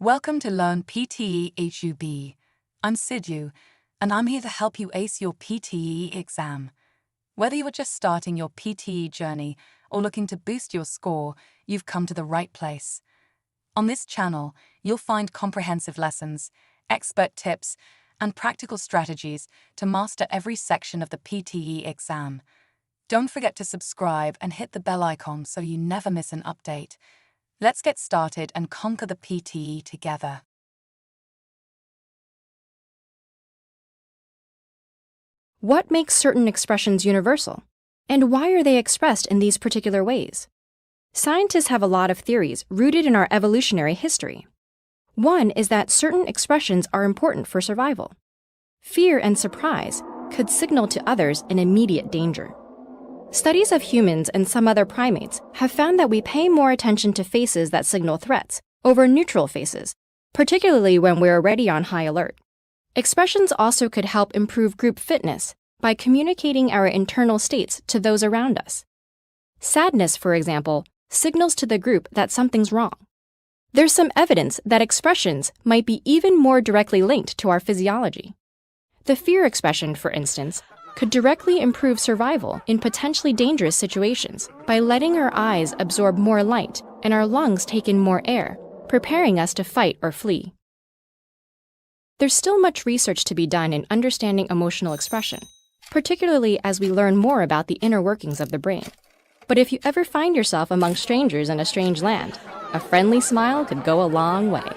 Welcome to Learn PTE HUB. I'm Sidhu, and I'm here to help you ace your PTE exam. Whether you're just starting your PTE journey or looking to boost your score, you've come to the right place. On this channel, you'll find comprehensive lessons, expert tips, and practical strategies to master every section of the PTE exam. Don't forget to subscribe and hit the bell icon so you never miss an update. Let's get started and conquer the PTE together. What makes certain expressions universal? And why are they expressed in these particular ways? Scientists have a lot of theories rooted in our evolutionary history. One is that certain expressions are important for survival. Fear and surprise could signal to others an immediate danger. Studies of humans and some other primates have found that we pay more attention to faces that signal threats over neutral faces, particularly when we're already on high alert. Expressions also could help improve group fitness by communicating our internal states to those around us. Sadness, for example, signals to the group that something's wrong. There's some evidence that expressions might be even more directly linked to our physiology. The fear expression, for instance, could directly improve survival in potentially dangerous situations by letting our eyes absorb more light and our lungs take in more air, preparing us to fight or flee. There's still much research to be done in understanding emotional expression, particularly as we learn more about the inner workings of the brain. But if you ever find yourself among strangers in a strange land, a friendly smile could go a long way.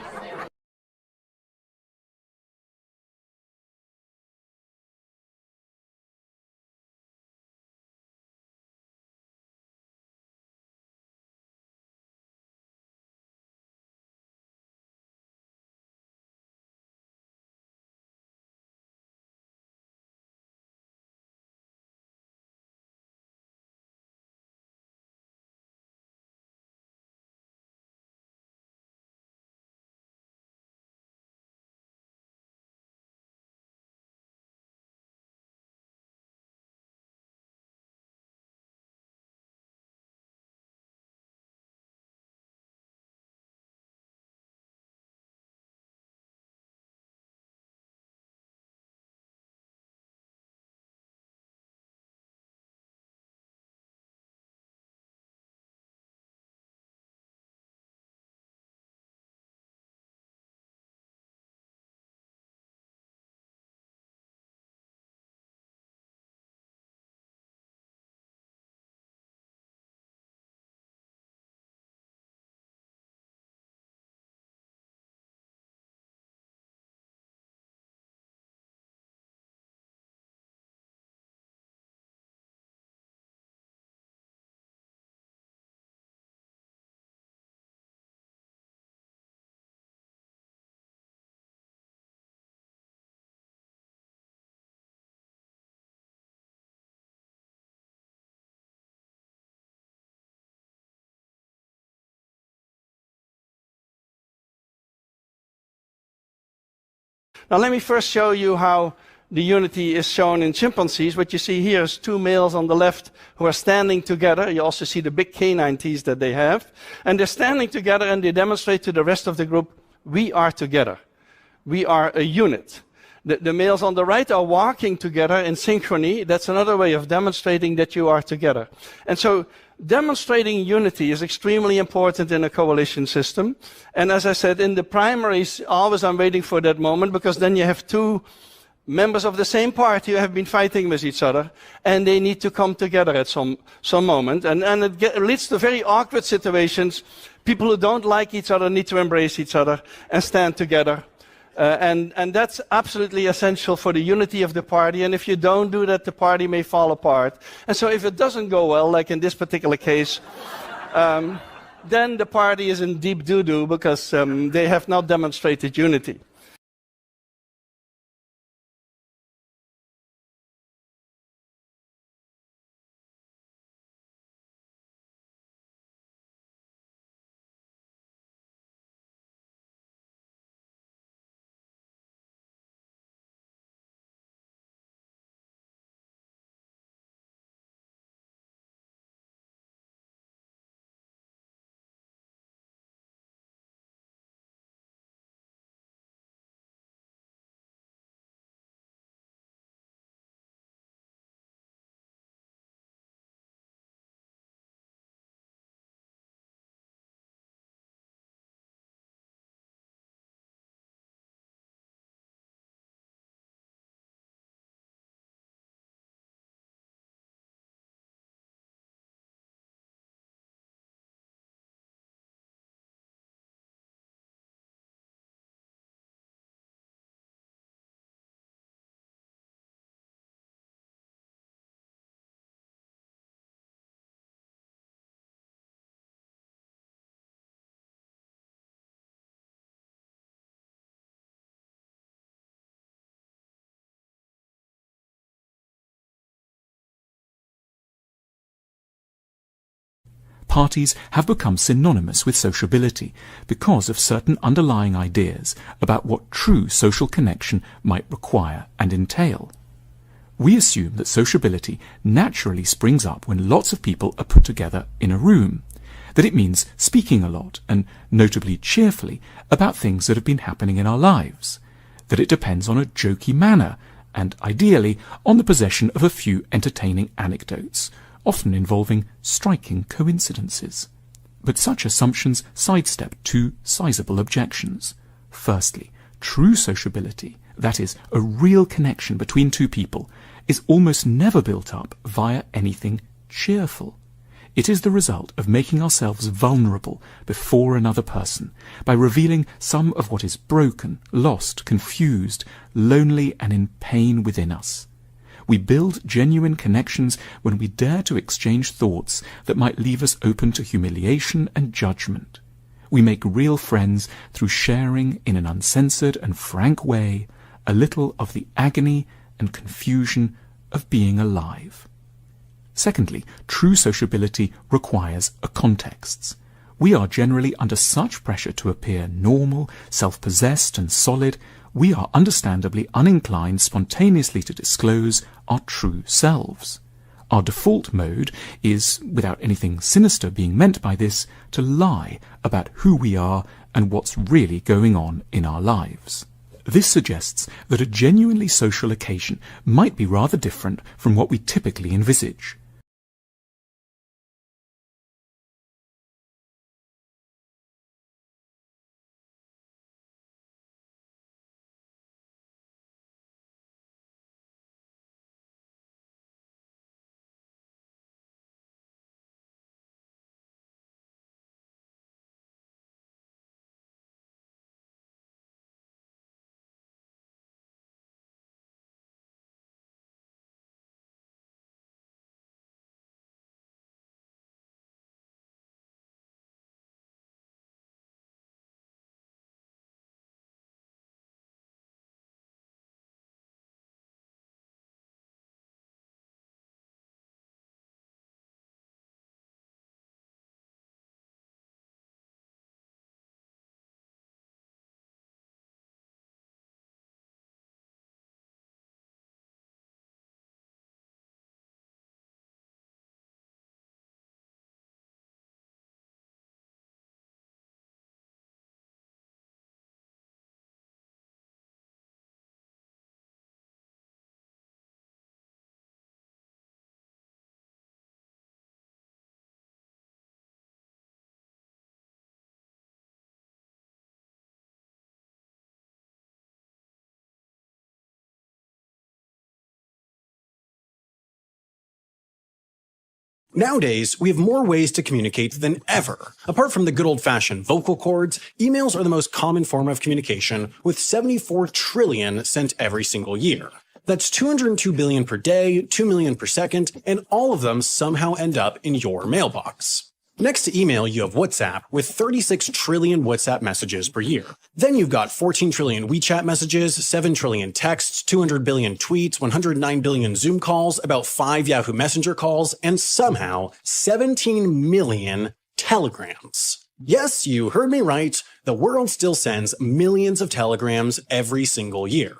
Now let me first show you how the unity is shown in chimpanzees. What you see here is two males on the left who are standing together. You also see the big canine teeth that they have. And they're standing together and they demonstrate to the rest of the group, we are together. We are a unit. The males on the right are walking together in synchrony. That's another way of demonstrating that you are together. And so demonstrating unity is extremely important in a coalition system. And as I said, in the primaries, always I'm waiting for that moment, because then you have two members of the same party who have been fighting with each other, and they need to come together at some moment. And it leads to very awkward situations. People who don't like each other need to embrace each other and stand together. And that's absolutely essential for the unity of the party. And if you don't do that, the party may fall apart. And so if it doesn't go well, like in this particular case, then the party is in deep doo-doo, because they have not demonstrated unity. parties have become synonymous with sociability because of certain underlying ideas about what true social connection might require and entail. We assume that sociability naturally springs up when lots of people are put together in a room, that it means speaking a lot, and notably cheerfully, about things that have been happening in our lives, that it depends on a jokey manner, and ideally on the possession of a few entertaining anecdotes, often involving striking coincidences. But such assumptions sidestep two sizable objections. Firstly, true sociability, that is, a real connection between two people, is almost never built up via anything cheerful. It is the result of making ourselves vulnerable before another person, by revealing some of what is broken, lost, confused, lonely, and in pain within us. We build genuine connections when we dare to exchange thoughts that might leave us open to humiliation and judgment. We make real friends through sharing in an uncensored and frank way a little of the agony and confusion of being alive. Secondly, true sociability requires a context. We are generally under such pressure to appear normal, self-possessed and solid, we are understandably uninclined spontaneously to disclose our true selves. Our default mode is, without anything sinister being meant by this, to lie about who we are and what's really going on in our lives. This suggests that a genuinely social occasion might be rather different from what we typically envisage. Nowadays, we have more ways to communicate than ever. Apart from the good old-fashioned vocal cords, emails are the most common form of communication, with 74 trillion sent every single year. That's 202 billion per day, 2 million per second, and all of them somehow end up in your mailbox. Next to email, you have WhatsApp, with 36 trillion WhatsApp messages per year. Then you've got 14 trillion WeChat messages, 7 trillion texts, 200 billion tweets, 109 billion Zoom calls, about 5 Yahoo Messenger calls, and somehow 17 million telegrams. Yes, you heard me right. The world still sends millions of telegrams every single year.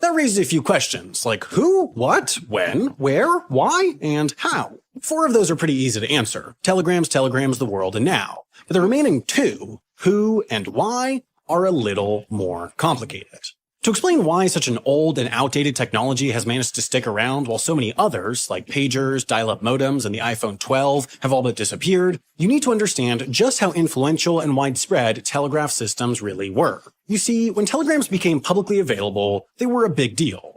That raises a few questions, like who, what, when, where, why, and how. 4 of those are pretty easy to answer. Telegrams, the world, and now. But the remaining 2, who and why, are a little more complicated. To explain why such an old and outdated technology has managed to stick around while so many others, like pagers, dial-up modems, and the iPhone 12, have all but disappeared, you need to understand just how influential and widespread telegraph systems really were. You see, when telegrams became publicly available, they were a big deal.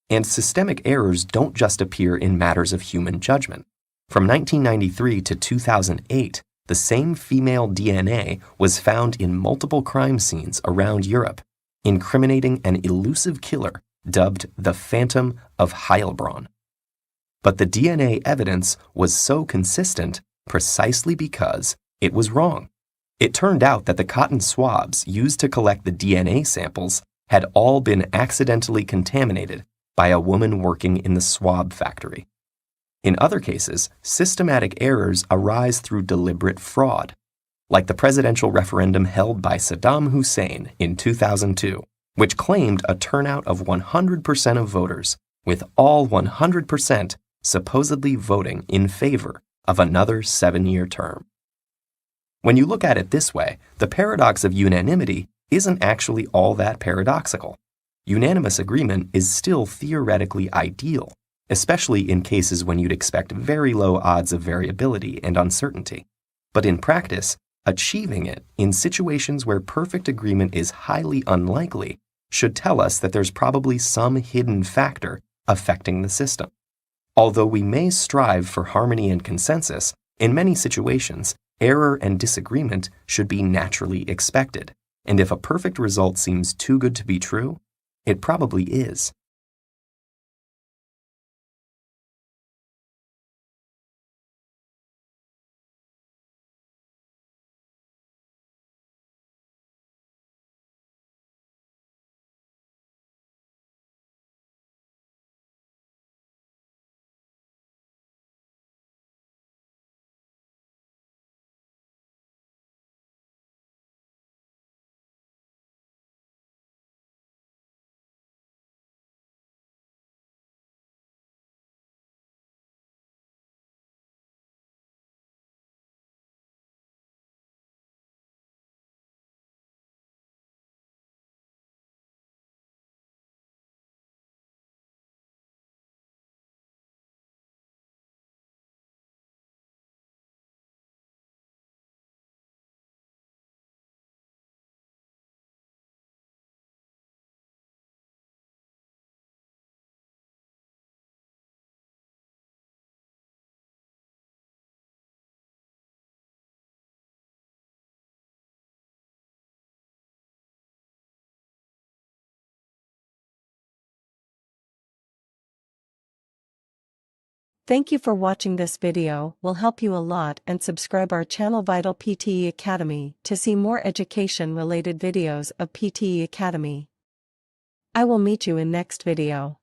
And systemic errors don't just appear in matters of human judgment. From 1993 to 2008, the same female DNA was found in multiple crime scenes around Europe, incriminating an elusive killer dubbed the Phantom of Heilbronn. But the DNA evidence was so consistent precisely because it was wrong. It turned out that the cotton swabs used to collect the DNA samples had all been accidentally contaminated by a woman working in the swab factory. In other cases, systematic errors arise through deliberate fraud, like the presidential referendum held by Saddam Hussein in 2002, which claimed a turnout of 100% of voters, with all 100% supposedly voting in favor of another 7-year term. When you look at it this way, the paradox of unanimity isn't actually all that paradoxical. Unanimous agreement is still theoretically ideal, especially in cases when you'd expect very low odds of variability and uncertainty. But in practice, achieving it in situations where perfect agreement is highly unlikely should tell us that there's probably some hidden factor affecting the system. Although we may strive for harmony and consensus, in many situations, error and disagreement should be naturally expected, and if a perfect result seems too good to be true, it probably is. Thank you for watching this video. Will help you a lot, and subscribe our channel Vital PTE Academy to see more education related videos of PTE Academy. I will meet you in next video.